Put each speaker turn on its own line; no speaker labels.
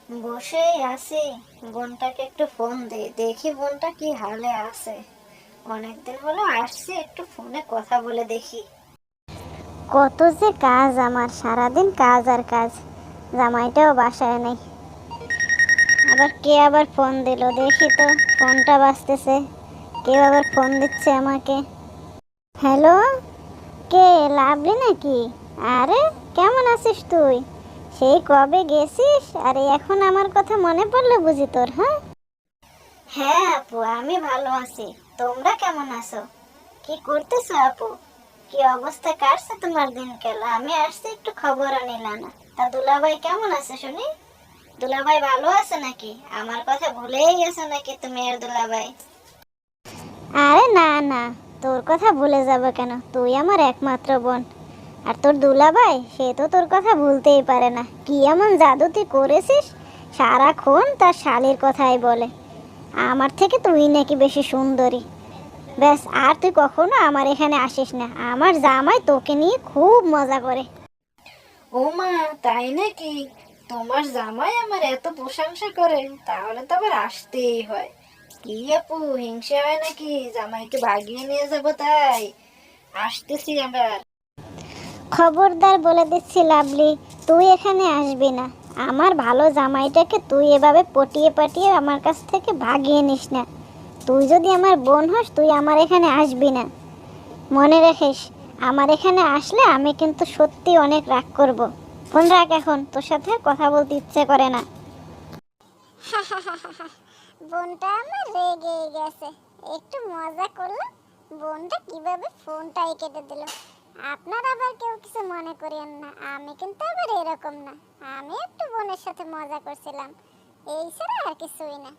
বসেই আছি। বোনটাকে একটু ফোন দিই, দেখি বোনটা কি হালে আছে। অনেকদিন হলো আসছি, একটু ফোনে কথা বলে দেখি।
কত যে কাজ আমার, সারাদিন কাজ আর কাজ। জামাইটাও বাসায় নেই। কে আবার ফোন দিল দেখি তো। ফোনটা বাজতেছে। কেউ আবার ফোন দিচ্ছে আমাকে। হ্যালো, কে? লাভলি নাকি? আরে, কেমন আছিস তুই? সেই কবে গেছিস, আরে এখন আমার কথা মনে পড়লো বুঝি তোর? হ্যাঁ
হ্যাঁ আপু, আমি ভালো আছি। তোমরা কেমন আছো? কি করতেছো আপু? কি অবস্থা কাটছে তোমার দিনকাল? আমি আসছি একটু খবরও নিলা না। তা দুলাভাই কেমন আছে শুনি? দুলাভাই ভালো আছে নাকি? আমার কথা ভুলেই গেছো নাকি তুমি আর দুলাভাই?
আরে না না, তোর কথা ভুলে যাব কেন? তুই আমার একমাত্র বোন। আর তোর দুলাভাই, সে তো তোর কথা ভুলতেই পারে না। কি এমন জাদু তুই করেছিস, সারাক্ষণ তার শালির কথাই বলে। আমার থেকে তুই নাকি বেশি সুন্দরী। ব্যাস, আর তুই কখনো আমার এখানে আসিস না। আমার জামাই তোকে নিয়ে খুব মজা করে।
ও মা, তাই নাকি? তোমার জামাই আমার এত প্রশংসা করে, তাহলে তো আবার আসতেই হয়। কি আপু, হিংসা হয় নাকি জামাইকে ভাগিয়ে নিয়ে যাবো তাই? আসতেছি আবার।
খবরদার বলে দিচ্ছি লাভলি, তুই এখানে আসবি না। আমার ভালো জামাইটাকে তুই এভাবে পটিয়ে পাটিয়ে আমার কাছ থেকে ভাগিয়ে নিস না। তুই যদি আমার বোন হস, তুই আমার এখানে আসবি না। মনে রাখিস, আমার এখানে আসলে আমি কিন্তু সত্যি অনেক রাগ করব। ফোন রাখ এখন, তোর সাথে আর কথা বলতে ইচ্ছে করে না। বোনটা আমার রেগে গেছে। একটু মজা করলাম, বোনটা কিভাবে ফোনটাই কেটে দিল। আপনারা আবার কেউ কিছু মনে করেন না, আমি কিন্তু আবার এরকম না। আমি একটু বোনের সাথে মজা করছিলাম, এই ছাড়া আর কিছুই না।